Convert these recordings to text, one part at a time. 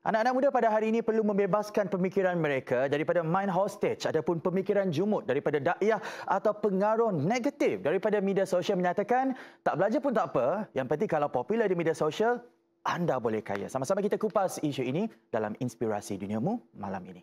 Anak-anak muda pada hari ini perlu membebaskan pemikiran mereka daripada mind hostage ataupun pemikiran jumut daripada dakwah atau pengaruh negatif daripada media sosial. Menyatakan tak belajar pun tak apa, yang penting kalau popular di media sosial, anda boleh kaya. Sama-sama kita kupas isu ini dalam Inspirasi Duniamu malam ini.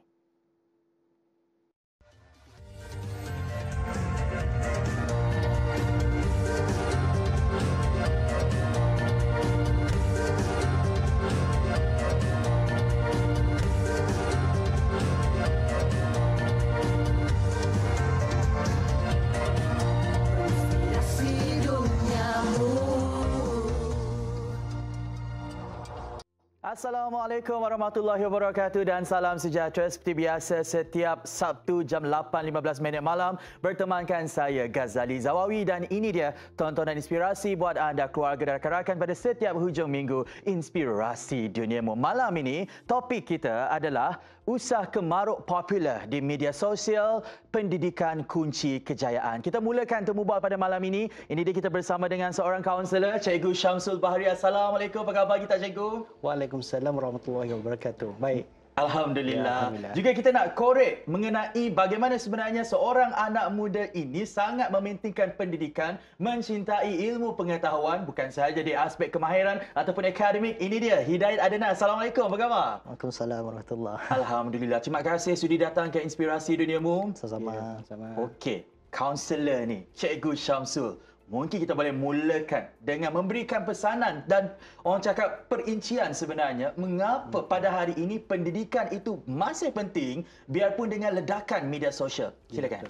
Assalamualaikum warahmatullahi wabarakatuh dan salam sejahtera. Seperti biasa setiap Sabtu jam 8.15 malam bertemankan saya Ghazali Zawawi dan ini dia tontonan inspirasi buat anda keluarga dan rakan-rakan pada setiap hujung minggu Inspirasi Duniamu. Malam ini topik kita adalah usah kemaruk popular di media sosial, pendidikan kunci kejayaan. Kita mulakan temu bual pada malam ini. Ini dia kita bersama dengan seorang kaunselor, Cikgu Syamsul Bahari. Assalamualaikum. Apa khabar kita, Cikgu? Waalaikumsalam warahmatullahi wabarakatuh. Baik. Alhamdulillah. Juga kita nak korek mengenai bagaimana sebenarnya seorang anak muda ini sangat mementingkan pendidikan, mencintai ilmu pengetahuan, bukan sahaja di aspek kemahiran ataupun akademik. Ini dia Hidayat Adnan. Assalamualaikum. Apa khabar? Waalaikumsalam warahmatullahi. Alhamdulillah. Terima kasih sudi datang ke Inspirasi Duniamu. Sama-sama. Okey, kaunselor ni, Cikgu Syamsul. Mungkin kita boleh mulakan dengan memberikan pesanan dan orang cakap perincian sebenarnya mengapa pada hari ini pendidikan itu masih penting biarpun dengan ledakan media sosial. Silakan.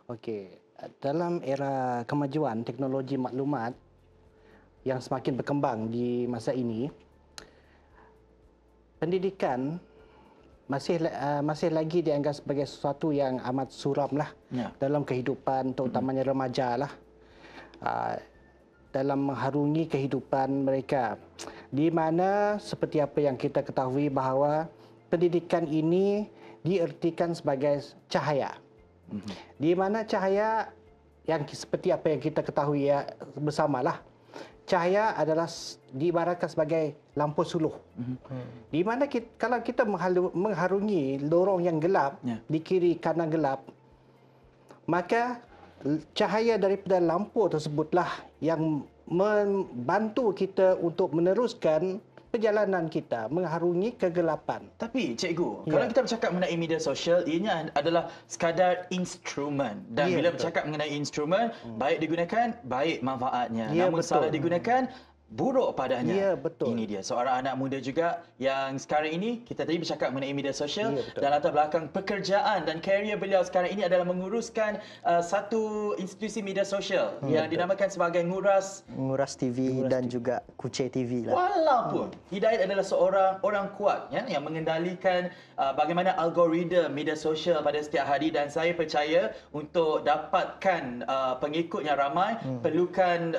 Okey, dalam era kemajuan teknologi maklumat yang semakin berkembang di masa ini, pendidikan masih lagi dianggap sebagai sesuatu yang amat suram lah dalam kehidupan terutamanya remaja lah. Dalam mengharungi kehidupan mereka, di mana seperti apa yang kita ketahui bahawa pendidikan ini diertikan sebagai cahaya, di mana cahaya yang seperti apa yang kita ketahui ya bersamalah, cahaya adalah diibaratkan sebagai lampu suluh, di mana kalau kita mengharungi lorong yang gelap, di kiri kanan gelap, maka cahaya daripada lampu tersebutlah yang membantu kita untuk meneruskan perjalanan kita mengharungi kegelapan. Tapi cikgu, kalau kita bercakap mengenai media sosial, ianya adalah sekadar instrumen. Dan bila bercakap mengenai instrumen, baik digunakan, baik manfaatnya. Namun salah digunakan, buruk padanya. Ya, betul. Ini dia seorang anak muda juga yang sekarang ini kita tadi bercakap mengenai media sosial dan latar belakang pekerjaan dan karier beliau sekarang ini adalah menguruskan satu institusi media sosial yang dinamakan sebagai Nguras TV dan juga Kucai TV lah. Walaupun Hidayat adalah seorang orang kuat yang mengendalikan bagaimana algoritma media sosial pada setiap hari, dan saya percaya untuk dapatkan pengikut yang ramai perlukan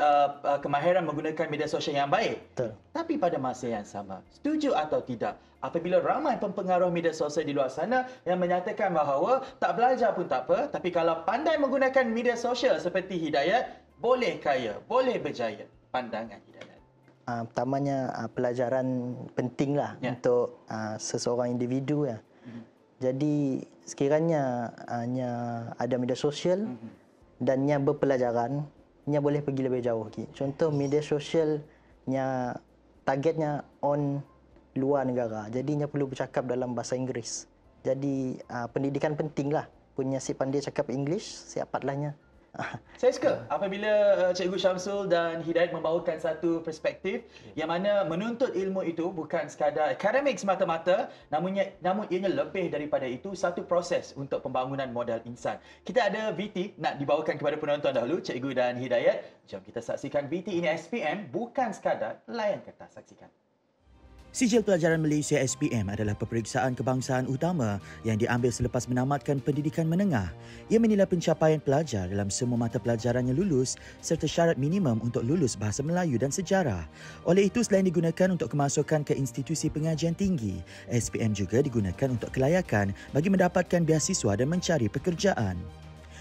kemahiran menggunakan media sosial yang baik. Betul. Tapi pada masa yang sama, setuju atau tidak, apabila ramai pempengaruh media sosial di luar sana yang menyatakan bahawa tak belajar pun tak apa, tapi kalau pandai menggunakan media sosial seperti Hidayat, boleh kaya, boleh berjaya. Pandangan Hidayat. Pertamanya pelajaran pentinglah untuk seseorang individu ya. Jadi sekiranya hanya ada media sosial dan nya berpelajaran, nya boleh pergi lebih jauh lagi. Contoh media sosialnya targetnya on luar negara. Jadi nya perlu bercakap dalam bahasa Inggeris. Jadi pendidikan pentinglah. Punya si pandai cakap English, siapatlah nya. Saya suka apabila Cikgu Syamsul dan Hidayat membawakan satu perspektif yang mana menuntut ilmu itu bukan sekadar akademik semata-mata, namun ianya lebih daripada itu, satu proses untuk pembangunan modal insan. Kita ada VT nak dibawakan kepada penonton dahulu, Cikgu dan Hidayat. Jom kita saksikan VT ini. SPM bukan sekadar layan kertas. Saksikan. Sijil Pelajaran Malaysia SPM adalah peperiksaan kebangsaan utama yang diambil selepas menamatkan pendidikan menengah. Ia menilai pencapaian pelajar dalam semua mata pelajaran yang lulus serta syarat minimum untuk lulus bahasa Melayu dan sejarah. Oleh itu, selain digunakan untuk kemasukan ke institusi pengajian tinggi, SPM juga digunakan untuk kelayakan bagi mendapatkan beasiswa dan mencari pekerjaan.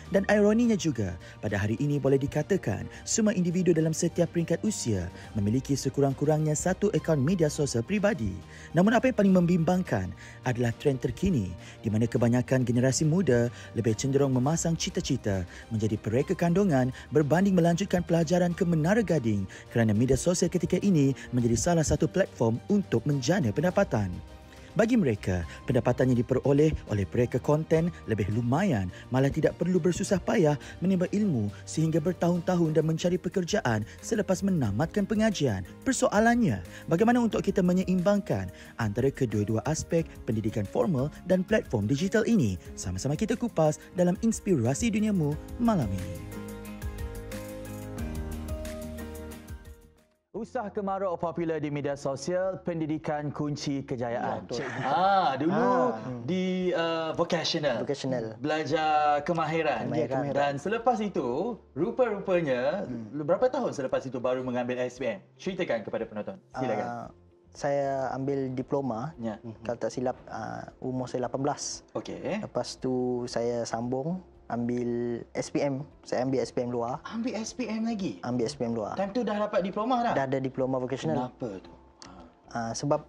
Dan ironinya juga, pada hari ini boleh dikatakan semua individu dalam setiap peringkat usia memiliki sekurang-kurangnya satu akaun media sosial pribadi. Namun apa yang paling membimbangkan adalah trend terkini di mana kebanyakan generasi muda lebih cenderung memasang cita-cita menjadi pereka kandungan berbanding melanjutkan pelajaran ke Menara Gading kerana media sosial ketika ini menjadi salah satu platform untuk menjana pendapatan. Bagi mereka, pendapatan yang diperoleh oleh pereka konten lebih lumayan, malah tidak perlu bersusah payah menimba ilmu sehingga bertahun-tahun dan mencari pekerjaan selepas menamatkan pengajian. Persoalannya, bagaimana untuk kita menyeimbangkan antara kedua-dua aspek pendidikan formal dan platform digital ini? Sama-sama kita kupas dalam Inspirasi Duniamu malam ini. Usah kemarau popular di media sosial, pendidikan kunci kejayaan. Dulu di vocational, belajar kemahiran. Dan selepas itu, rupa-rupanya berapa tahun selepas itu baru mengambil SPM? Ceritakan kepada penonton. Silakan. Saya ambil diploma. Kalau tak silap umur saya 18. Okey. Lepas tu saya sambung ambil SPM. Saya ambil SPM luar. Ambil SPM lagi? Ambil SPM luar. Time tu dah dapat diploma dah? Dah ada diploma vocational. Kenapa tu? Sebab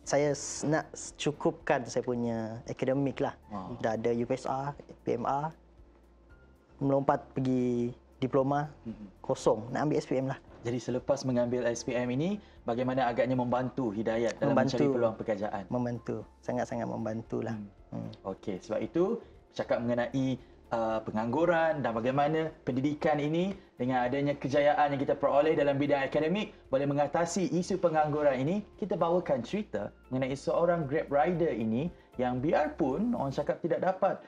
saya nak cukupkan saya punya akademik lah. Dah ada UPSR, PMR. Melompat pergi diploma, kosong. Nak ambil SPM lah. Jadi selepas mengambil SPM ini, bagaimana agaknya membantu Hidayat dalam mencari peluang pekerjaan? Membantu. Sangat-sangat membantulah. Okey, sebab itu cakap mengenai pengangguran dan bagaimana pendidikan ini dengan adanya kejayaan yang kita peroleh dalam bidang akademik boleh mengatasi isu pengangguran ini. Kita bawakan cerita mengenai seorang Grab rider ini yang biarpun orang cakap tidak dapat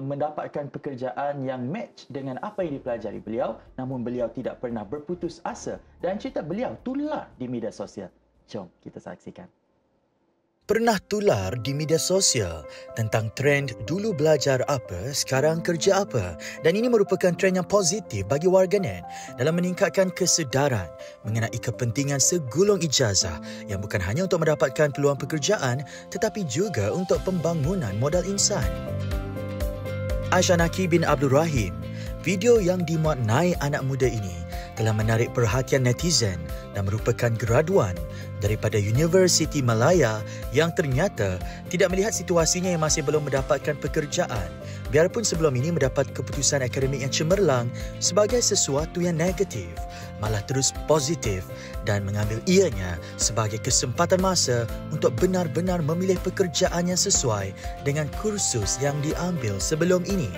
mendapatkan pekerjaan yang match dengan apa yang dipelajari beliau, namun beliau tidak pernah berputus asa dan cerita beliau tular di media sosial. Jom kita saksikan. Pernah tular di media sosial tentang trend dulu belajar apa, sekarang kerja apa, dan ini merupakan trend yang positif bagi warganet dalam meningkatkan kesedaran mengenai kepentingan segulung ijazah yang bukan hanya untuk mendapatkan peluang pekerjaan tetapi juga untuk pembangunan modal insan. Aisyah Naki bin Abdul Rahim, video yang dimuat naik anak muda ini telah menarik perhatian netizen dan merupakan graduan daripada Universiti Malaya yang ternyata tidak melihat situasinya yang masih belum mendapatkan pekerjaan biarpun sebelum ini mendapat keputusan akademik yang cemerlang sebagai sesuatu yang negatif, malah terus positif dan mengambil ianya sebagai kesempatan masa untuk benar-benar memilih pekerjaan yang sesuai dengan kursus yang diambil sebelum ini.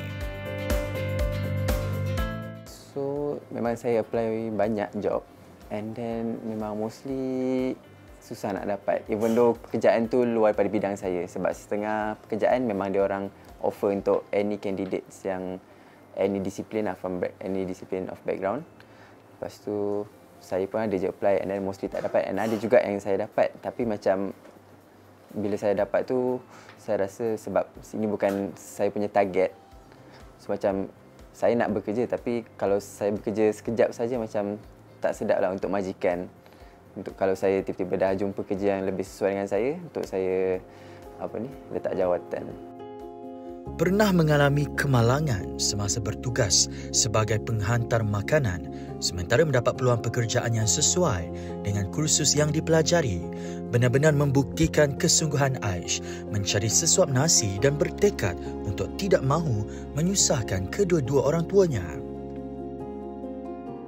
Memang saya apply banyak job and then memang mostly susah nak dapat. Even though pekerjaan tu luar daripada bidang saya sebab setengah pekerjaan memang dia orang offer untuk any candidates yang any discipline lah from any discipline of background. Lepas tu saya pun ada je apply and then mostly tak dapat and ada juga yang saya dapat tapi macam bila saya dapat tu saya rasa sebab ini bukan saya punya target. So macam saya nak bekerja tapi kalau saya bekerja sekejap saja macam tak sedap lah untuk majikan. Untuk kalau saya tiba-tiba dah jumpa kerja yang lebih sesuai dengan saya untuk saya letak jawatan. Pernah mengalami kemalangan semasa bertugas sebagai penghantar makanan sementara mendapat peluang pekerjaan yang sesuai dengan kursus yang dipelajari, benar-benar membuktikan kesungguhan Aish mencari sesuap nasi dan bertekad untuk tidak mahu menyusahkan kedua-dua orang tuanya.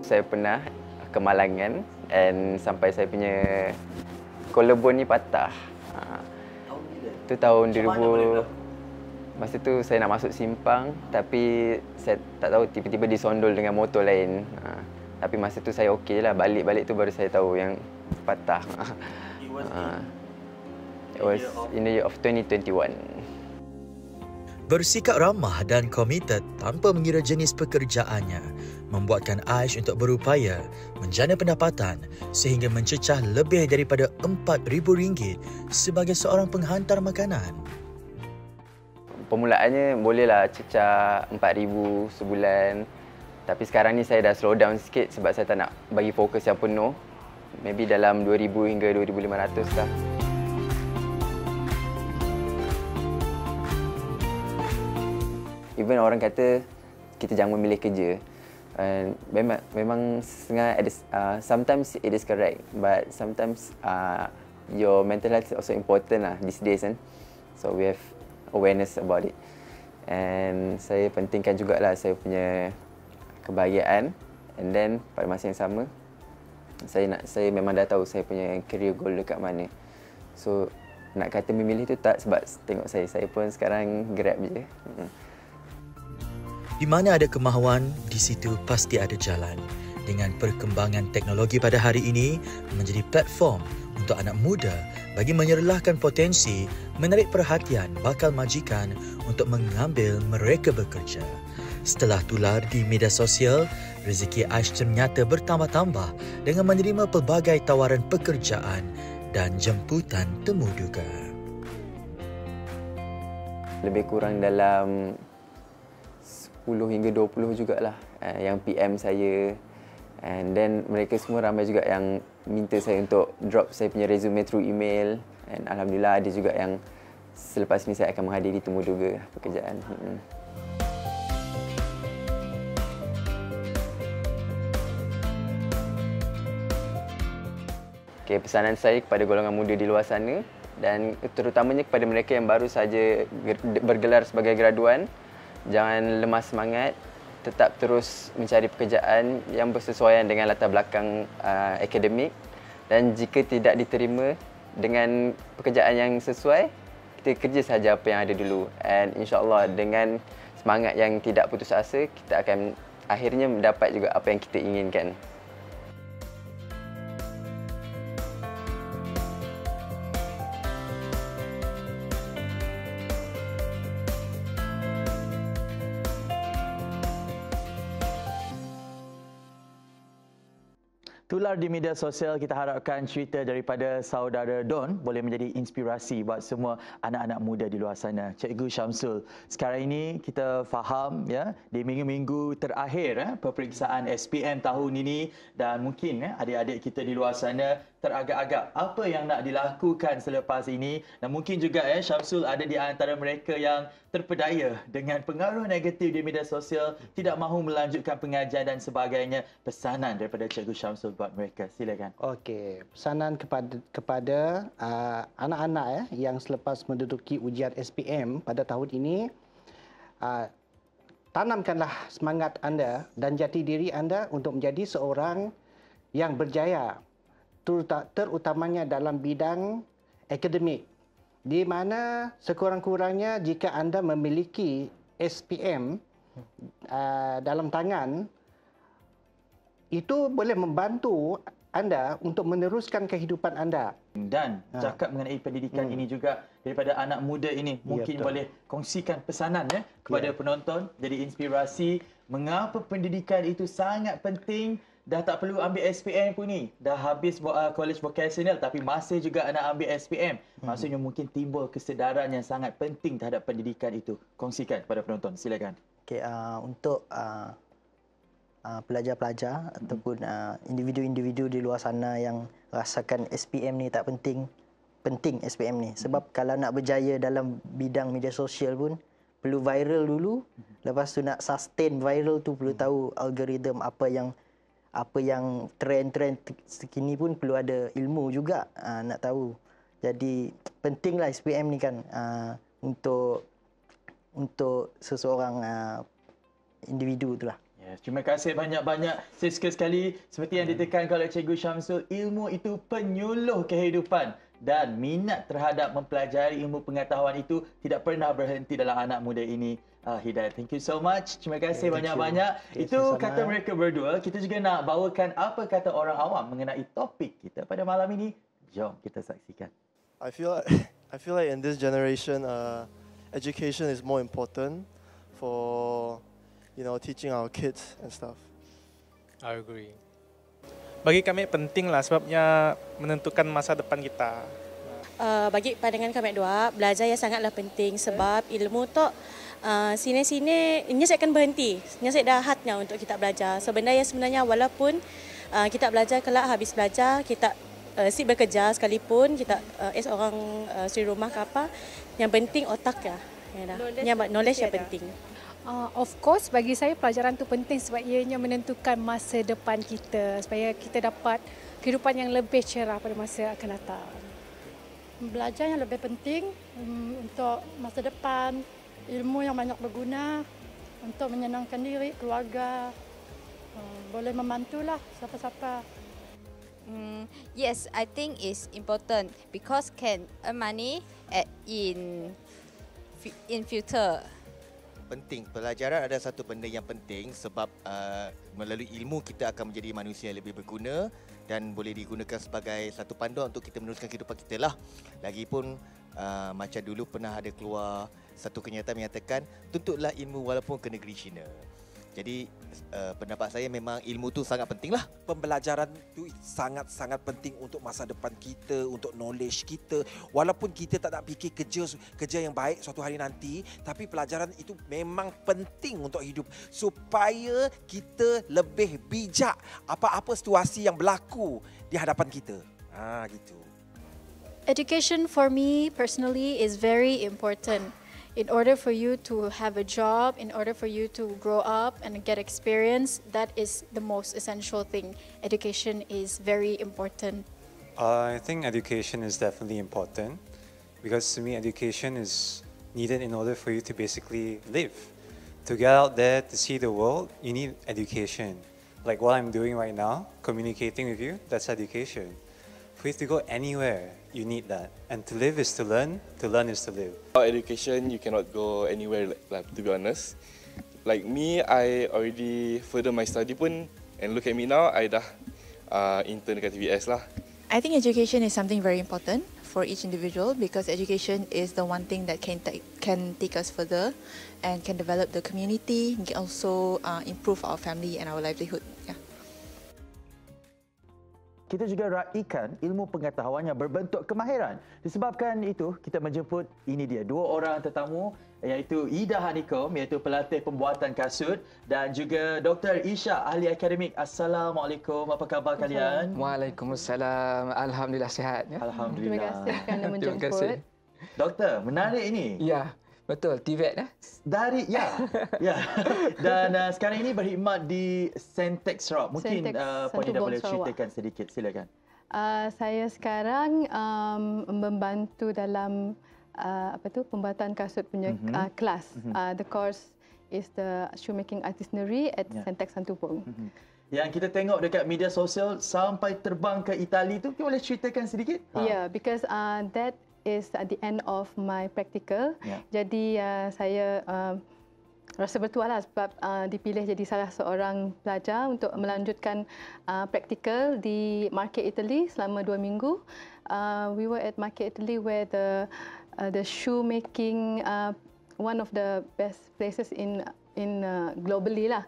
Saya pernah kemalangan and sampai saya punya collarbone ni patah. Itu tahun 2000. Masa tu saya nak masuk simpang tapi saya tak tahu tiba-tiba disondol dengan motor lain. Tapi masa tu saya okey lah, balik-balik tu baru saya tahu yang patah. It was in the year of 2021. Bersikap ramah dan komited tanpa mengira jenis pekerjaannya membuatkan Aish untuk berupaya menjana pendapatan sehingga mencecah lebih daripada RM4,000 sebagai seorang penghantar makanan. Permulaannya bolehlah cecah RM4,000 sebulan. Tapi sekarang ni saya dah slow down sikit sebab saya tak nak bagi fokus yang penuh. Maybe dalam RM2,000 hingga RM2,500 lah. Even orang kata kita jangan memilih kerja. Memang sometimes it is correct, but sometimes your mental health is also important lah these days kan. So we have awareness about it. And saya pentingkan jugalah saya punya kebahagiaan. And then pada masa yang sama, saya memang dah tahu saya punya career goal dekat mana. So nak kata memilih tu tak, sebab tengok saya pun sekarang Grab je. Di mana ada kemahuan, di situ pasti ada jalan. Dengan perkembangan teknologi pada hari ini menjadi platform untuk anak muda bagi menyerlahkan potensi, menarik perhatian bakal majikan untuk mengambil mereka bekerja. Setelah tular di media sosial, rezeki Aish ternyata bertambah-tambah dengan menerima pelbagai tawaran pekerjaan dan jemputan temu duga. Lebih kurang dalam 10 hingga 20 jugalah yang PM saya. And then mereka semua ramai juga yang minta saya untuk drop saya punya resume through email. And alhamdulillah ada juga yang selepas ini saya akan menghadiri temu duga pekerjaan. Okay, pesanan saya kepada golongan muda di luar sana dan terutamanya kepada mereka yang baru saja bergelar sebagai graduan, jangan lemah semangat, tetap terus mencari pekerjaan yang bersesuaian dengan latar belakang akademik, dan jika tidak diterima dengan pekerjaan yang sesuai, kita kerja sahaja apa yang ada dulu. And insya-Allah dengan semangat yang tidak putus asa, kita akan akhirnya mendapat juga apa yang kita inginkan. Tular di media sosial, kita harapkan cerita daripada saudara Don boleh menjadi inspirasi buat semua anak-anak muda di luar sana. Cikgu Syamsul, sekarang ini kita faham ya, di minggu-minggu terakhir peperiksaan SPM tahun ini, dan mungkin adik-adik kita di luar sana teragak-agak apa yang nak dilakukan selepas ini, dan mungkin juga Syamsul ada di antara mereka yang terpedaya dengan pengaruh negatif di media sosial, tidak mahu melanjutkan pengajian dan sebagainya. Pesanan daripada Cikgu Syamsul buat mereka, silakan. Okey, pesanan kepada anak-anak yang selepas menduduki ujian SPM pada tahun ini, tanamkanlah semangat anda dan jati diri anda untuk menjadi seorang yang berjaya, terutamanya dalam bidang akademik, di mana sekurang-kurangnya jika anda memiliki SPM dalam tangan, itu boleh membantu anda untuk meneruskan kehidupan anda. Dan cakap mengenai pendidikan ini juga daripada anak muda ini, mungkin boleh kongsikan pesanan kepada penonton, jadi inspirasi mengapa pendidikan itu sangat penting. Dah tak perlu ambil SPM pun ni. Dah habis college vocational tapi masih juga nak ambil SPM. Maksudnya mungkin timbul kesedaran yang sangat penting terhadap pendidikan itu. Kongsikan kepada penonton, silakan. Okay, untuk pelajar-pelajar ataupun individu-individu di luar sana yang rasakan SPM ni tak penting SPM ni. Sebab kalau nak berjaya dalam bidang media sosial pun perlu viral dulu. Lepas tu nak sustain viral tu perlu tahu algoritma apa yang trend sekini pun perlu ada ilmu juga nak tahu. Jadi pentinglah SPM ni kan untuk seseorang individu itulah. Yes, terima kasih banyak-banyak. Sekali seperti yang ditekankan oleh Cikgu Syamsul, ilmu itu penyuluh kehidupan dan minat terhadap mempelajari ilmu pengetahuan itu tidak pernah berhenti dalam anak muda ini. Hidayat, thank you so much. Terima kasih banyak-banyak. Itu kata mereka berdua. Kita juga nak bawakan apa kata orang awam mengenai topik kita pada malam ini. Jom kita saksikan. I feel like in this generation, education is more important for teaching our kids and stuff. I agree. Bagi kami pentinglah sebabnya menentukan masa depan kita. Bagi pandangan kami dua, belajar yang sangatlah penting sebab ilmu tu sini-sini ini saya akan berhenti. Ini saya dah hatnya untuk kita belajar. Sebenarnya walaupun kita belajar kelak habis belajar kita si bekerja sekalipun kita seorang suri rumah ke apa, yang penting otak ya. Knowledge yang penting. Of course, bagi saya pelajaran tu penting sebab ianya menentukan masa depan kita supaya kita dapat kehidupan yang lebih cerah pada masa akan datang. Belajar yang lebih penting untuk masa depan, ilmu yang banyak berguna untuk menyenangkan diri, keluarga, boleh membantulah siapa-siapa. Yes, I think it's important because can earn money in future. Penting. Pelajaran adalah satu benda yang penting sebab melalui ilmu kita akan menjadi manusia yang lebih berguna dan boleh digunakan sebagai satu panduan untuk kita meneruskan kehidupan kita lah. Lagipun macam dulu pernah ada keluar satu kenyataan menyatakan tuntutlah ilmu walaupun ke negeri China. Jadi pendapat saya memang ilmu tu sangat penting lah. Pembelajaran tu sangat-sangat penting untuk masa depan kita, untuk knowledge kita. Walaupun kita tak nak fikir kerja yang baik suatu hari nanti, tapi pelajaran itu memang penting untuk hidup supaya kita lebih bijak apa-apa situasi yang berlaku di hadapan kita. Gitu. Education for me personally is very important. In order for you to have a job, in order for you to grow up and get experience, that is the most essential thing. Education is very important. I think education is definitely important because to me education is needed in order for you to basically live. To get out there, to see the world, you need education. Like what I'm doing right now, communicating with you, that's education. For you to go anywhere, you need that. And to live is to learn is to live. Without education, you cannot go anywhere, like, to be honest. Like me, I already further my study pun, and look at me now, I dah intern dekat TVS lah. I think education is something very important for each individual because education is the one thing that can take us further and can develop the community, can also improve our family and our livelihood. Yeah. Kita juga raikan ilmu pengetahuan yang berbentuk kemahiran. Disebabkan itu, kita menjemput ini dia dua orang tetamu iaitu Ida Hanikom iaitu pelatih pembuatan kasut dan juga Dr. Isha ahli akademik. Assalamualaikum. Apa khabar kalian? Waalaikumsalam. Alhamdulillah sihat ya. Alhamdulillah. Terima kasih kerana menjemput. Doktor, menarik ini. Ya. Betul, TVET Dari ya. Dan sekarang ini berkhidmat di Sentex Sarawak. Mungkin Puan Ida boleh ceritakan sedikit, silakan. Saya sekarang membantu dalam pembuatan kasut punya kelas. The course is the shoemaking artisanry at Sentex Santubong. Yang kita tengok dekat media sosial sampai terbang ke Itali tu, boleh ceritakan sedikit? Yeah, because that is at the end of my practical. Jadi saya rasa bertuah lah sebab dipilih jadi salah seorang pelajar untuk melanjutkan practical di Market Italy selama 2 minggu. We were at Market Italy where the shoemaking one of the best places in globally lah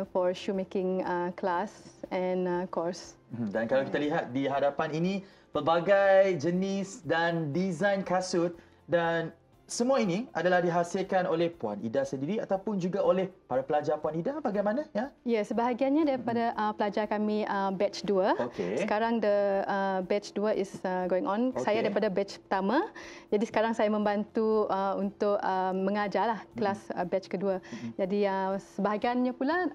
for shoemaking class and course. Dan kalau kita lihat di hadapan ini pelbagai jenis dan desain kasut dan semua ini adalah dihasilkan oleh Puan Ida sendiri ataupun juga oleh para pelajar Puan Ida. Bagaimana ya? Ya, sebahagiannya daripada pelajar kami batch 2. Sekarang the batch 2 is going on. Saya daripada batch pertama. Jadi sekarang saya membantu untuk mengajarlah kelas batch kedua. Jadi sebahagiannya pula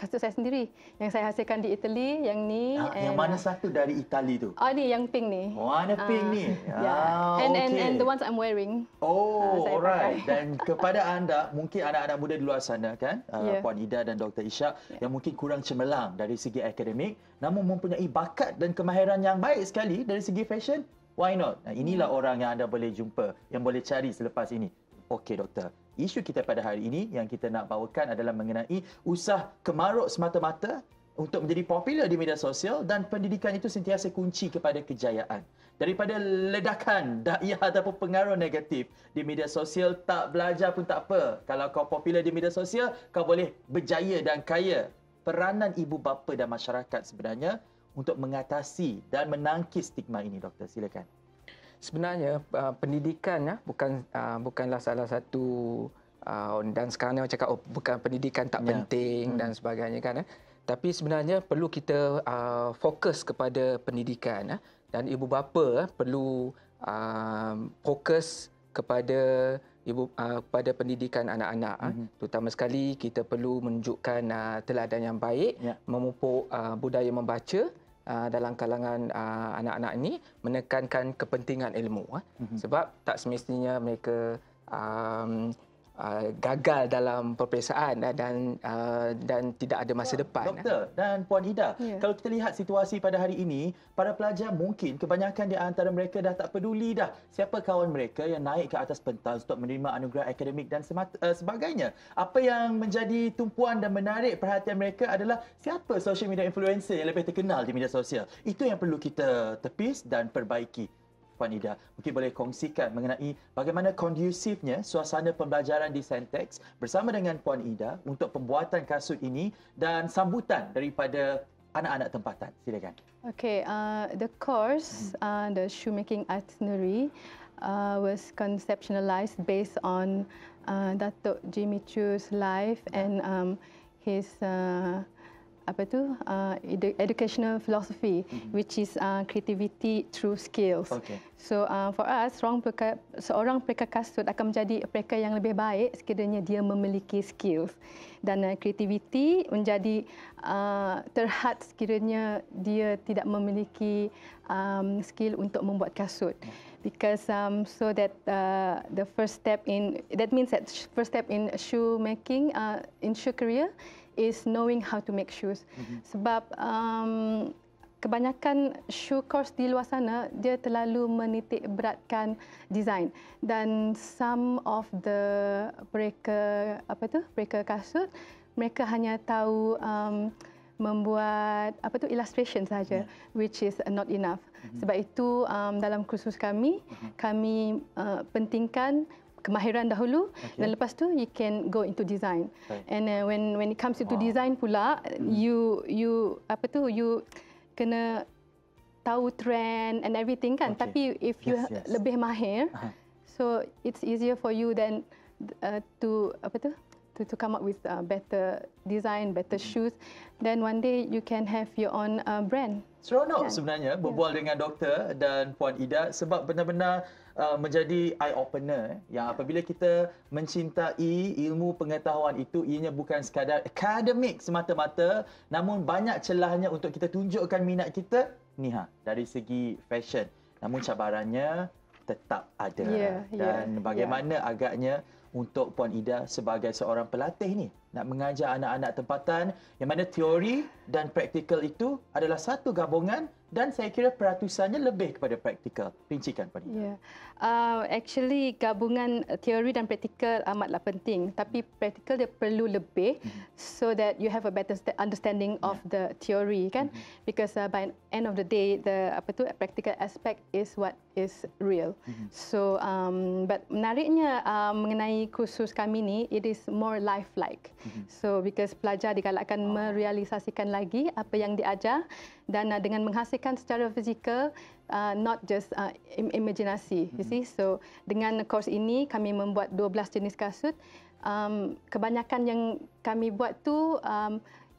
kasut saya sendiri yang saya hasilkan di Italy, yang ni. Yang mana satu dari Itali tu? Ni yang pink ni. Warna pink ni. And the ones I'm wearing. Alright. Dan kepada anda, mungkin anak-anak muda di luar sana kan, Puan Ida dan Dr. Isha yang mungkin kurang cemerlang dari segi akademik, namun mempunyai bakat dan kemahiran yang baik sekali dari segi fashion, why not? Inilah orang yang anda boleh jumpa, yang boleh cari selepas ini. Okey, Doktor. Isu kita pada hari ini yang kita nak bawakan adalah mengenai usah kemaruk semata-mata untuk menjadi popular di media sosial dan pendidikan itu sentiasa kunci kepada kejayaan. Daripada ledakan dakwah ataupun pengaruh negatif di media sosial, tak belajar pun tak apa. Kalau kau popular di media sosial, kau boleh berjaya dan kaya. Peranan ibu bapa dan masyarakat sebenarnya untuk mengatasi dan menangkis stigma ini, Doktor. Silakan. Sebenarnya pendidikan bukanlah salah satu dan sekarang ni orang cakap bukan pendidikan tak penting dan sebagainya kan. Tapi sebenarnya perlu kita fokus kepada pendidikan dan ibu bapa perlu fokus kepada kepada pendidikan anak-anak. Terutama sekali kita perlu menunjukkan teladan yang baik, memupuk budaya membaca dalam kalangan anak-anak ini, menekankan kepentingan ilmu. Sebab tak semestinya mereka gagal dalam peperiksaan dan tidak ada masa depan. Doktor dan Puan Ida, kalau kita lihat situasi pada hari ini, para pelajar mungkin kebanyakan di antara mereka dah tak peduli dah siapa kawan mereka yang naik ke atas pentas untuk menerima anugerah akademik dan sebagainya. Apa yang menjadi tumpuan dan menarik perhatian mereka adalah siapa social media influencer yang lebih terkenal di media sosial. Itu yang perlu kita tepis dan perbaiki. Puan Ida, mungkin boleh kongsikan mengenai bagaimana kondusifnya suasana pembelajaran di Sentex bersama dengan Puan Ida untuk pembuatan kasut ini dan sambutan daripada anak-anak tempatan. Silakan. Okay, the course, the shoemaking itinerary was conceptualized based on Datuk Jimmy Chu's life and his educational philosophy, which is creativity through skills. So for us, seorang pelekar kasut akan menjadi pelekar yang lebih baik sekiranya dia memiliki skills, dan creativity menjadi terhad sekiranya dia tidak memiliki skill untuk membuat kasut. Because so that the first step in shoemaking, in shoe career, is knowing how to make shoes. Sebab kebanyakan shoe course di luar sana dia terlalu menitik beratkan design, dan some of the mereka kasut mereka hanya tahu membuat illustration saja, which is not enough. Sebab itu dalam kursus kami pentingkan kemahiran dahulu, dan lepas tu you can go into design. And when it comes into design pula, you kena tahu trend and everything kan. Tapi if you lebih mahir, so it's easier for you then to come up with better design, better shoes. Then one day you can have your own brand. Seronok sebenarnya berbual dengan doktor dan Puan Ida sebab benar-benar menjadi eye opener yang apabila kita mencintai ilmu pengetahuan itu, ianya bukan sekadar akademik semata-mata, namun banyak celahnya untuk kita tunjukkan minat kita dari segi fashion. Namun cabarannya tetap ada. Dan bagaimana agaknya untuk Puan Ida sebagai seorang pelatih ni nak mengajar anak-anak tempatan yang mana teori dan praktikal itu adalah satu gabungan, dan saya kira peratusannya lebih kepada praktikal. Rincikan Puan Ida. Actually gabungan teori dan praktikal amatlah penting, tapi praktikal dia perlu lebih so that you have a better understanding of the theory kan, because by end of the day the practical aspect is what is real. So but menariknya mengenai kursus kami ni, it is more lifelike. So because pelajar digalakkan merealisasikan lagi apa yang diajar, dan dengan menghasilkan secara fizikal, not just imajinasi. You see, so dengan course ini kami membuat 12 jenis kasut. Kebanyakan yang kami buat tu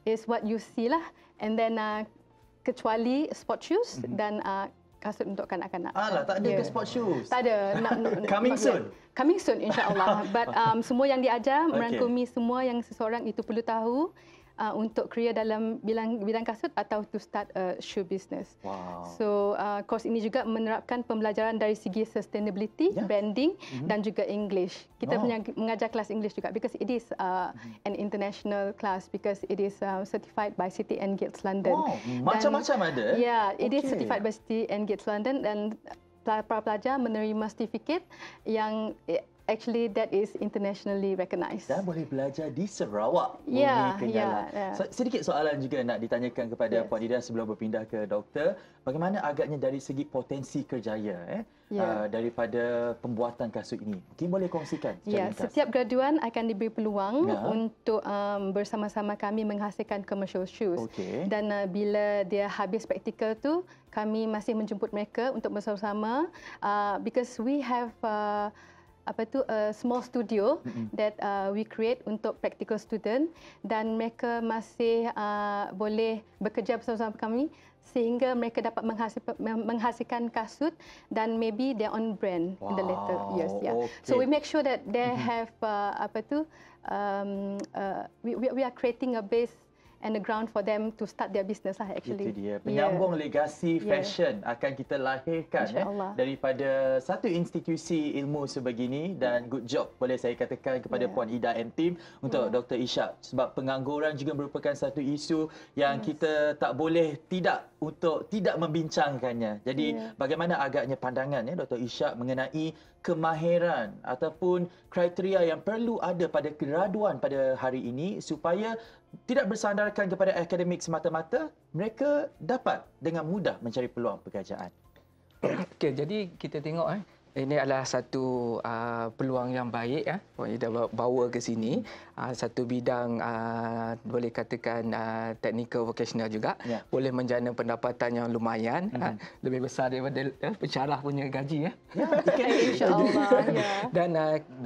is what you see lah, and then kecuali sport shoes dan kasut untuk kanak-kanak. Alah, tak ada ke sport shoes? Tak ada. Coming soon? Coming soon, insya-Allah. But semua yang diajar merangkumi semua yang seseorang itu perlu tahu untuk kerja dalam bidang kasut atau to start a shoe business. So course ini juga menerapkan pembelajaran dari segi sustainability, branding dan juga English. Kita mengajar kelas English juga because it is an international class, because it is certified by City and Guilds London. Macam-macam ada? Yeah, it is certified by City and Guilds London, dan para pelajar menerima sertifikat yang actually that is internationally recognized. Dan boleh belajar di Sarawak. Sedikit soalan juga nak ditanyakan kepada Puan Ida sebelum berpindah ke doktor. Bagaimana agaknya dari segi potensi kerjaya daripada pembuatan kasut ini? Mungkin boleh kongsikan secara ringkas. Setiap graduan akan diberi peluang untuk bersama-sama kami menghasilkan commercial shoes. Dan bila dia habis praktikal tu, kami masih menjemput mereka untuk bersama-sama because we have small studio that we create untuk practical student, dan mereka masih boleh bekerja bersama-sama kami sehingga mereka dapat menghasilkan kasut dan maybe their own brand in the later years. Yeah. Okay. So we make sure that they have we are creating a base and a ground for them to start their business lah actually. Itu dia. Penyambung legasi fashion akan kita lahirkan daripada satu institusi ilmu sebegini, dan good job boleh saya katakan kepada Puan Ida and team untuk Dr. Ishak, sebab pengangguran juga merupakan satu isu yang kita tak boleh tidak membincangkannya. Jadi bagaimana agaknya pandangan Dr. Ishak mengenai kemahiran ataupun kriteria yang perlu ada pada graduan pada hari ini supaya tidak bersandarkan kepada akademik semata-mata, mereka dapat dengan mudah mencari peluang pekerjaan. Okey, jadi kita tengok ini adalah satu peluang yang baik kita bawa ke sini, satu bidang boleh katakan technical vocational juga, boleh menjana pendapatan yang lumayan, lebih besar daripada pensyarah punya gaji InsyaAllah. Dan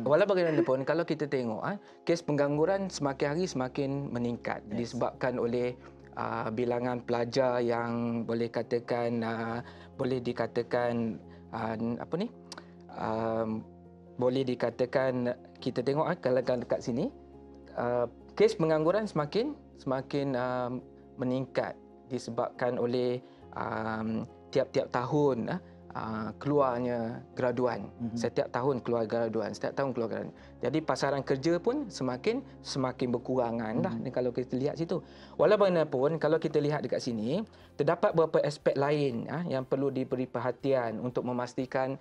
walau bagaimanapun kalau kita tengok kes pengangguran semakin hari semakin meningkat disebabkan oleh bilangan pelajar yang boleh katakan boleh dikatakan boleh dikatakan kita tengok kalau dekat sini kes pengangguran semakin meningkat disebabkan oleh tiap-tiap tahun keluarnya graduan. Setiap tahun keluar graduan, Jadi pasaran kerja pun semakin berkurangan dah kalau kita lihat situ. Walau bagaimanapun kalau kita lihat dekat sini, terdapat beberapa aspek lain yang perlu diberi perhatian untuk memastikan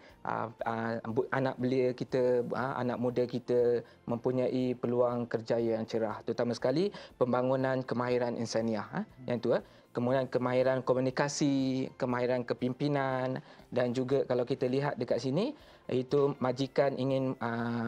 anak belia kita, anak muda kita mempunyai peluang kerjaya yang cerah. Terutama sekali pembangunan kemahiran insaniah yang tu kemudian kemahiran komunikasi, kemahiran kepimpinan, dan juga kalau kita lihat dekat sini, itu majikan ingin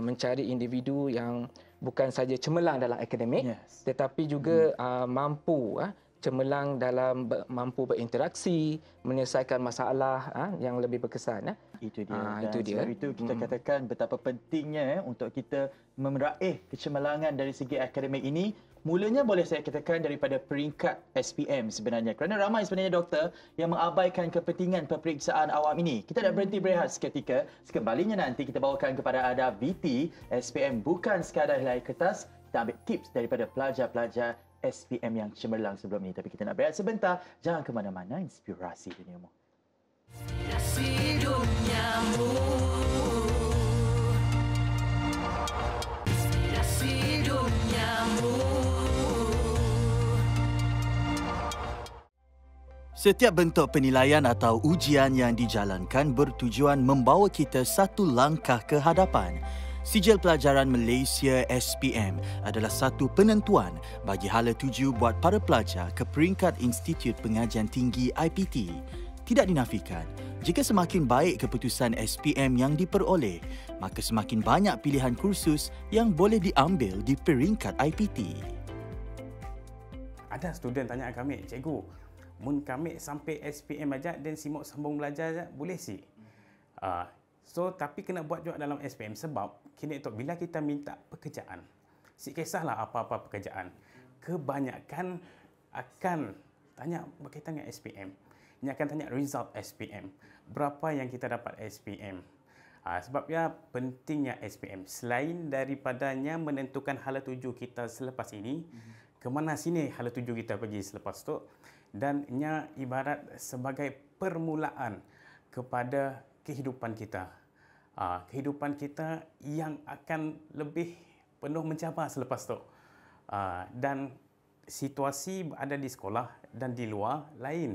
mencari individu yang bukan saja cemerlang dalam akademik, tetapi juga mampu cemerlang dalam mampu berinteraksi, menyelesaikan masalah yang lebih berkesan. Itu dia. Dan sebab itu kita katakan betapa pentingnya untuk kita meraih kecemerlangan dari segi akademik ini. Mulanya boleh saya katakan daripada peringkat SPM sebenarnya. Kerana ramai sebenarnya doktor yang mengabaikan kepentingan peperiksaan awam ini. Kita dah berhenti berehat seketika. Sekembalinya nanti kita bawakan kepada anda VT SPM bukan sekadar helai kertas. Kita ambil tips daripada pelajar-pelajar SPM yang cemerlang sebelum ini. Tapi kita nak berehat sebentar. Jangan ke mana-mana. Inspirasi duniamu. Inspirasi duniamu. Inspirasi duniamu. Setiap bentuk penilaian atau ujian yang dijalankan bertujuan membawa kita satu langkah ke hadapan. Sijil Pelajaran Malaysia SPM adalah satu penentuan bagi hala tuju buat para pelajar ke peringkat Institut Pengajian Tinggi IPT. Tidak dinafikan, jika semakin baik keputusan SPM yang diperoleh, maka semakin banyak pilihan kursus yang boleh diambil di peringkat IPT. Ada student tanya kami, cikgu, mun kami sampai SPM aja dan simuk sambung belajar aja boleh sih. Tapi kena buat juga dalam SPM sebab kini tu bila kita minta pekerjaan, si kisahlah apa-apa pekerjaan, kebanyakan akan tanya berkaitan dengan SPM. Ini akan tanya result SPM. Berapa yang kita dapat SPM? Sebabnya pentingnya SPM. Selain daripadanya menentukan hala tuju kita selepas ini, ke mana sini hala tuju kita pergi selepas tu, dan ia ibarat sebagai permulaan kepada kehidupan kita. Kehidupan kita yang akan lebih penuh mencabar selepas tu. Dan situasi ada di sekolah dan di luar lain.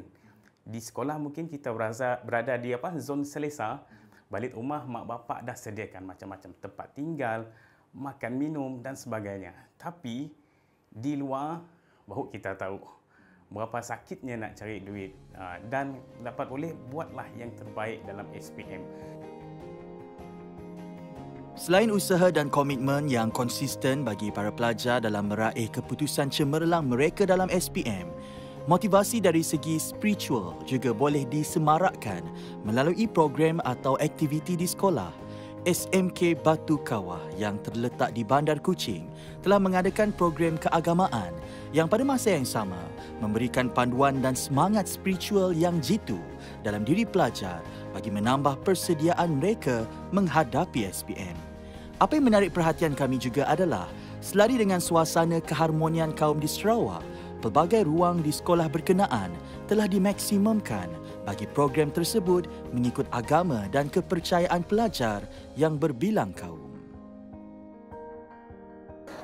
Di sekolah mungkin kita berada di zon selesa. Balik rumah mak bapak dah sediakan macam-macam tempat tinggal, makan minum dan sebagainya. Tapi di luar baru kita tahu berapa sakitnya nak cari duit, dan dapat boleh buatlah yang terbaik dalam SPM. Selain usaha dan komitmen yang konsisten bagi para pelajar dalam meraih keputusan cemerlang mereka dalam SPM, motivasi dari segi spiritual juga boleh disemarakkan melalui program atau aktiviti di sekolah. SMK Batu Kawah yang terletak di Bandar Kuching telah mengadakan program keagamaan yang pada masa yang sama memberikan panduan dan semangat spiritual yang jitu dalam diri pelajar bagi menambah persediaan mereka menghadapi SPM. Apa yang menarik perhatian kami juga adalah selari dengan suasana keharmonian kaum di Sarawak, pelbagai ruang di sekolah berkenaan telah dimaksimumkan bagi program tersebut mengikut agama dan kepercayaan pelajar yang berbilang kaum.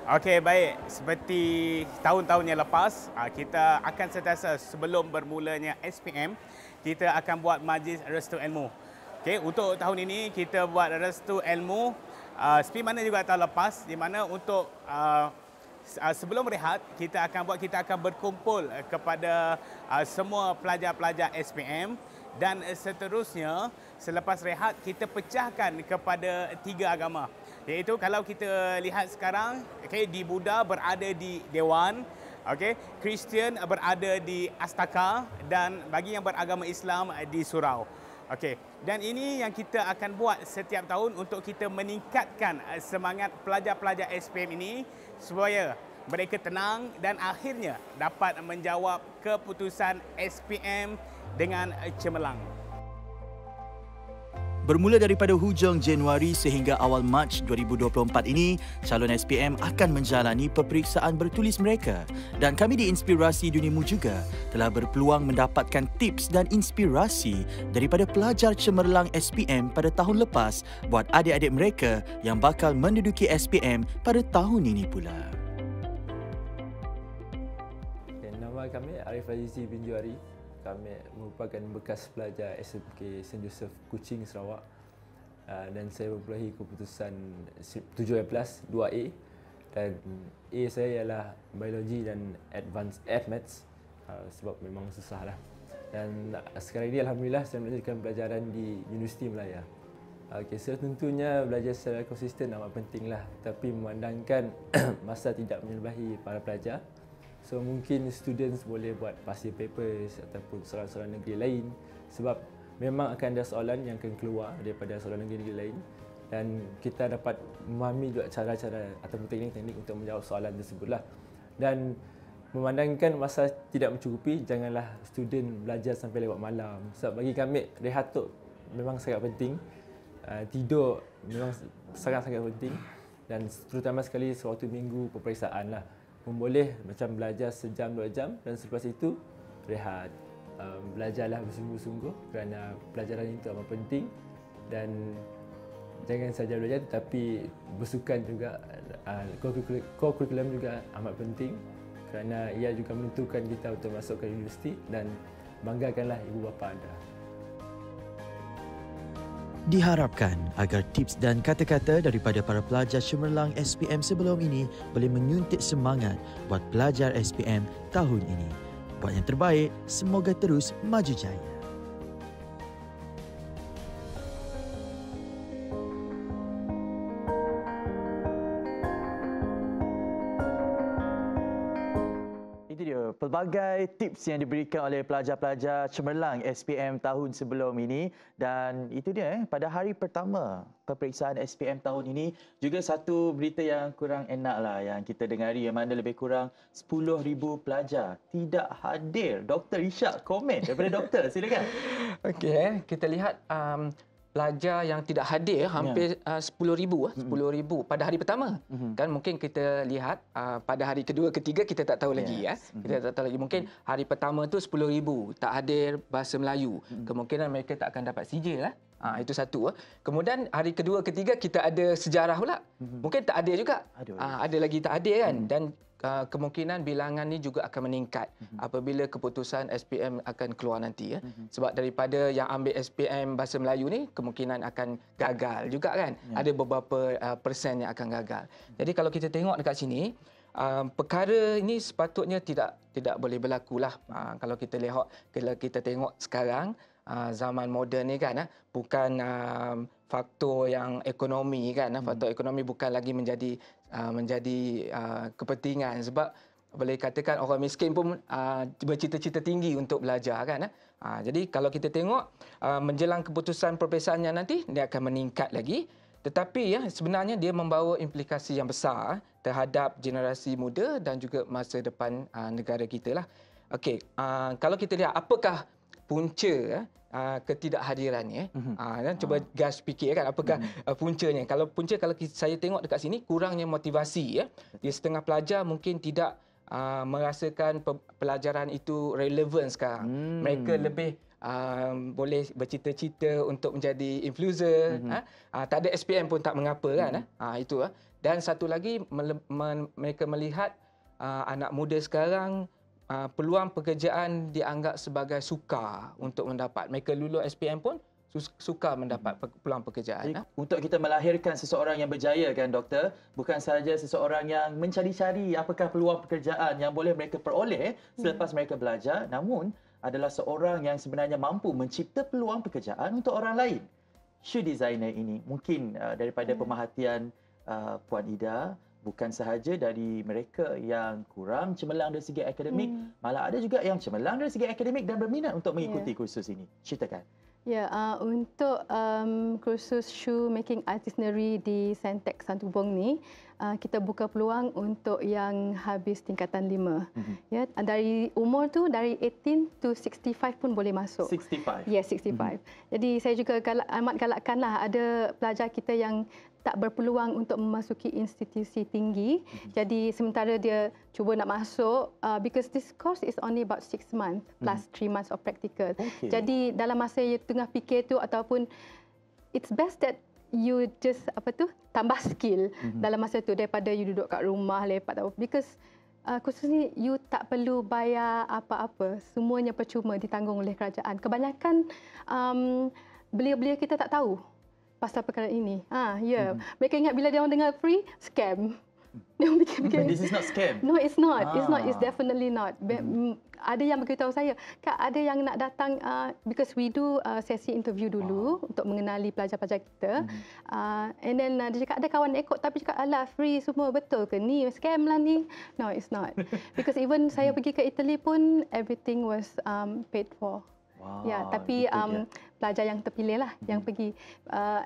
Okey, baik. Seperti tahun-tahun yang lepas, kita akan sentiasa sebelum bermulanya SPM, kita akan buat majlis restu ilmu. Okey, untuk tahun ini kita buat restu ilmu seperti mana juga tahun lepas, di mana untuk sebelum rehat kita akan berkumpul kepada semua pelajar-pelajar SPM dan seterusnya selepas rehat kita pecahkan kepada 3 agama. Iaitu kalau kita lihat sekarang, okay, di Buddha berada di Dewan, okay, Kristian berada di Astaka dan bagi yang beragama Islam di Surau. Okey, dan ini yang kita akan buat setiap tahun untuk kita meningkatkan semangat pelajar-pelajar SPM ini supaya mereka tenang dan akhirnya dapat menjawab keputusan SPM dengan cemerlang. Bermula daripada hujung Januari sehingga awal Mac 2024 ini, calon SPM akan menjalani peperiksaan bertulis mereka dan kami di Inspirasi Duniamu juga telah berpeluang mendapatkan tips dan inspirasi daripada pelajar cemerlang SPM pada tahun lepas buat adik-adik mereka yang bakal menduduki SPM pada tahun ini pula. Nama kami Arif Azizi bin Juari. Kami merupakan bekas pelajar SMK St. Joseph Kuching, Sarawak. Dan saya memperolehi keputusan 7A+, 2A. Dan A saya ialah Biologi dan Advanced Maths. Sebab memang susah lah. Dan sekarang ini Alhamdulillah saya melanjutkan pelajaran di Universiti Melaya. Okay, so tentunya belajar secara konsisten amat penting lah. Tapi memandangkan masa tidak menyelebahi para pelajar. So mungkin students boleh buat past year papers ataupun soalan-soalan negeri lain sebab memang akan ada soalan yang akan keluar daripada soalan negeri lain dan kita dapat memahami juga cara-cara ataupun teknik-teknik untuk menjawab soalan tersebutlah. Dan memandangkan masa tidak mencukupi, janganlah student belajar sampai lewat malam. Sebab bagi kami rehat tu memang sangat penting. Tidur memang sangat-sangat penting dan terutama sekali sewaktu minggu peperiksaan lah. Boleh macam belajar sejam 2 jam dan selepas itu rehat. Belajarlah bersungguh-sungguh kerana pelajaran itu amat penting dan jangan saja belajar tetapi bersukan juga. Core curriculum juga amat penting kerana ia juga menentukan kita untuk masuk ke universiti dan banggakanlah ibu bapa anda. Diharapkan agar tips dan kata-kata daripada para pelajar cemerlang SPM sebelum ini boleh menyuntik semangat buat pelajar SPM tahun ini. Buat yang terbaik, semoga terus maju jaya. Pelbagai tips yang diberikan oleh pelajar-pelajar cemerlang SPM tahun sebelum ini dan itu dia pada hari pertama peperiksaan SPM tahun ini juga satu berita yang kurang enak lah yang kita dengari yang mana lebih kurang 10,000 pelajar tidak hadir. Dr. Ishak komen daripada doktor, silakan. Okey, kita lihat pelajar yang tidak hadir hampir 10,000 pada hari pertama. Kan mungkin kita lihat pada hari kedua ketiga kita tak tahu lagi ya. Kita tak tahu lagi, mungkin hari pertama tu 10,000 tak hadir bahasa Melayu. Kemungkinan mereka tak akan dapat sijil lah. Itu satu. Kemudian hari kedua ketiga kita ada sejarah pula. Mungkin tak hadir juga. Ada lagi tak hadir kan. Dan kemungkinan bilangan ni juga akan meningkat apabila keputusan SPM akan keluar nanti ya. Sebab daripada yang ambil SPM bahasa Melayu ni kemungkinan akan gagal juga kan. Ada beberapa persen yang akan gagal. Jadi kalau kita tengok dekat sini perkara ini sepatutnya tidak boleh berlaku lah. Kalau kita lihat, kalau kita tengok sekarang zaman moden ni kan bukan faktor yang ekonomi kan. Faktor ekonomi bukan lagi menjadi kepentingan sebab boleh katakan orang miskin pun bercita-cita tinggi untuk belajar kan. Jadi kalau kita tengok menjelang keputusan perperiksaan nanti dia akan meningkat lagi Tetapi ya sebenarnya dia membawa implikasi yang besar terhadap generasi muda dan juga masa depan negara kita lah. Okey, kalau kita lihat apakah punca ketidakhadirannya, cuba gas fikir kan apakah puncanya. Kalau saya tengok dekat sini kurangnya motivasi ya. Dia setengah pelajar mungkin tidak merasakan pelajaran itu relevan sekarang. Mereka lebih boleh bercita-cita untuk menjadi influencer. Tak ada SPM pun tak mengapa kan. Itu. Dan satu lagi mereka melihat anak muda sekarang peluang pekerjaan dianggap sebagai sukar untuk mendapat. Mereka lulus SPM pun sukar mendapat peluang pekerjaan. Jadi, untuk kita melahirkan seseorang yang berjaya kan doktor, bukan sahaja seseorang yang mencari-cari apakah peluang pekerjaan yang boleh mereka peroleh selepas mereka belajar, namun adalah seorang yang sebenarnya mampu mencipta peluang pekerjaan untuk orang lain. Shoe designer ini mungkin daripada pemerhatian Puan Ida, bukan sahaja dari mereka yang kurang cemerlang dari segi akademik, malah ada juga yang cemerlang dari segi akademik dan berminat untuk mengikuti kursus ini. Ceritakan. Ya, untuk kursus shoe making artisanry di Saintek Santubong ni, kita buka peluang untuk yang habis tingkatan 5. Ya, dari umur tu dari 18 to 65 pun boleh masuk. 65. Yes, 65. Jadi saya juga amat galakkanlah ada pelajar kita yang tak berpeluang untuk memasuki institusi tinggi. Jadi sementara dia cuba nak masuk, because this course is only about 6 months plus 3 months of practical. Jadi dalam masa you tengah fikir tu ataupun it's best that you just tambah skill dalam masa tu daripada you duduk kat rumah lepak tak apa. Because kursus ni you tak perlu bayar apa-apa. Semuanya percuma ditanggung oleh kerajaan. Kebanyakan belia-belia kita tak tahu pasal perkara ini. Mereka ingat bila dia orang dengar free, scam. Dia fikir this is not scam. No, it's not. It's not. It's definitely not. Ada yang beritahu saya, Kak, ada yang nak datang because we do sesi interview dulu untuk mengenali pelajar-pelajar kita. And then dia cakap ada kawan ikut tapi cakap alah free semua, betul ke ni? Scam lah ni. No, it's not. Because even saya pergi ke Italy pun everything was paid for. Wow, ya, tapi pelajar yang terpilih lah yang pergi.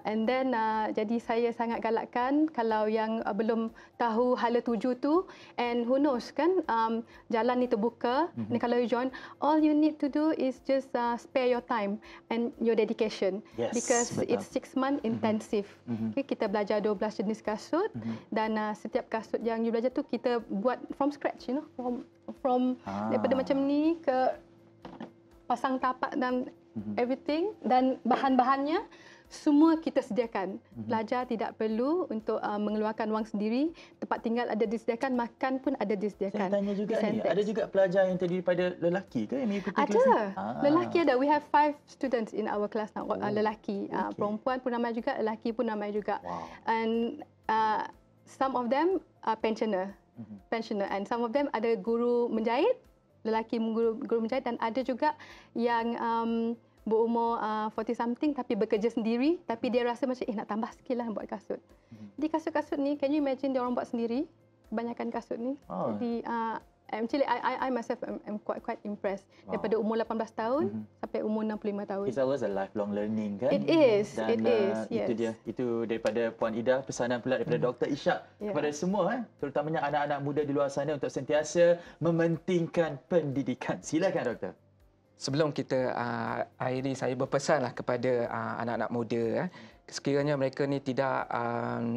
And then jadi saya sangat galakkan kalau yang belum tahu hala tuju tu, and who knows kan, jalan ni terbuka. And kalau you join, all you need to do is just spare your time and your dedication. Yes, because betul. it's 6 months intensive. Okay, kita belajar 12 jenis kasut dan setiap kasut yang you belajar tu kita buat from scratch, you know, from daripada macam ni ke pasang tapak dan everything, dan bahan-bahannya semua kita sediakan. Pelajar tidak perlu untuk mengeluarkan wang sendiri, tempat tinggal ada disediakan, makan pun ada disediakan. Saya tanya juga ni, ada juga pelajar yang terdiri daripada lelaki ke yang mengikuti kelas ni? Ada. Lelaki ada. We have 5 students in our class now. Lelaki. Perempuan pun ramai juga, lelaki pun ramai juga. And some of them are pensioner. And some of them ada guru menjahit, lelaki guru menjahit, dan ada juga yang berumur 40 something tapi bekerja sendiri, tapi dia rasa macam nak tambah skill lah buat kasut. Jadi kasut-kasut ni, can you imagine dia orang buat sendiri kebanyakan kasut ni. Jadi actually I myself am quite impressed. Daripada umur 18 tahun sampai umur 65 tahun. It's always a lifelong learning kan? It is. Dan, it is. Yes. Itu dia. Itu daripada Puan Ida, pesanan pula daripada Dr. Ishak kepada semua, terutamanya anak-anak muda di luar sana untuk sentiasa mementingkan pendidikan. Silakan Doktor. Sebelum kita akhiri, saya berpesanlah kepada anak-anak muda, sekiranya mereka ni tidak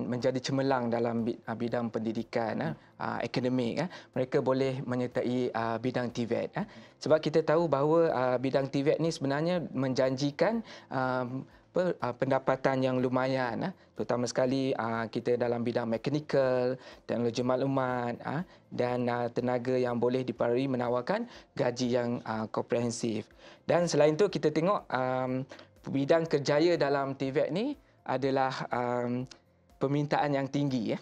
menjadi cemerlang dalam bidang pendidikan akademik, mereka boleh menyertai bidang TVET. Sebab kita tahu bahawa bidang TVET ni sebenarnya menjanjikan pendapatan yang lumayan, terutama sekali kita dalam bidang mekanikal, teknologi maklumat dan tenaga yang boleh dipengaruhi menawarkan gaji yang komprehensif. Dan selain itu kita tengok bidang kerjaya dalam TVET ni adalah permintaan yang tinggi,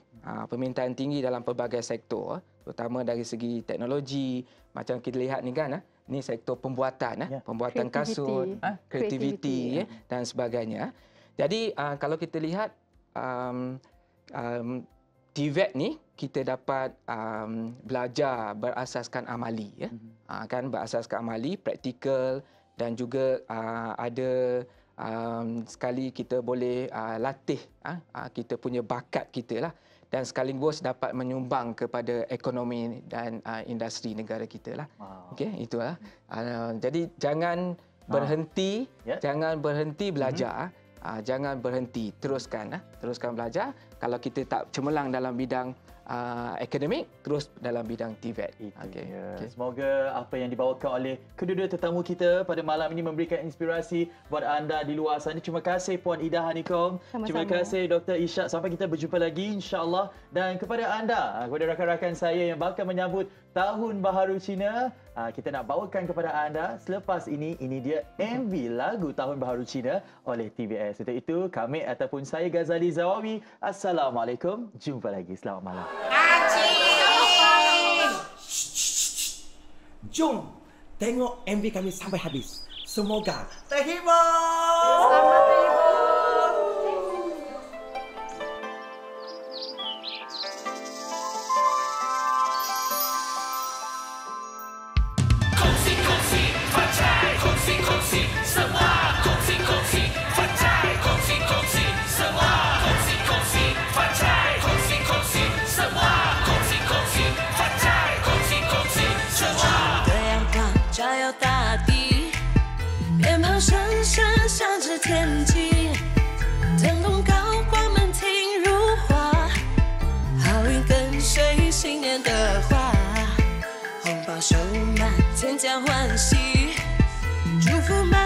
permintaan tinggi dalam pelbagai sektor, terutama dari segi teknologi, macam kita lihat ni kan, ni sektor pembuatan, pembuatan kasut, kreativiti dan sebagainya. Jadi kalau kita lihat TVET ni kita dapat belajar berasaskan amali, kan, berasaskan amali, praktikal, dan juga ada sekali kita boleh latih kita punya bakat kita lah, dan sekaligus dapat menyumbang kepada ekonomi dan industri negara kita lah. Okey, itulah. Jadi jangan berhenti, jangan berhenti belajar, jangan berhenti, teruskan belajar. Kalau kita tak cemerlang dalam bidang akademik, terus dalam bidang TVET. Okay. Semoga apa yang dibawakan oleh kedua-dua tetamu kita pada malam ini memberikan inspirasi buat anda di luar sana. Terima kasih Puan Ida Hanikom. Terima kasih Dr. Ishak. Sampai kita berjumpa lagi insya-Allah. Dan kepada anda, kepada rakan-rakan saya yang bakal menyambut Tahun Baharu Cina, kita nak bawakan kepada anda selepas ini dia MV lagu Tahun Baharu Cina oleh TVS. Untuk itu kami ataupun saya Ghazali Zawawi, Assalamualaikum. Jumpa lagi. Selamat malam. Jom tengok MV kami sampai habis. Semoga terhibur. Selamat terhibur.闪闪向着天际，灯笼高挂，门庭如画，好运跟随新年的话，红包收满，添加欢喜，祝福满。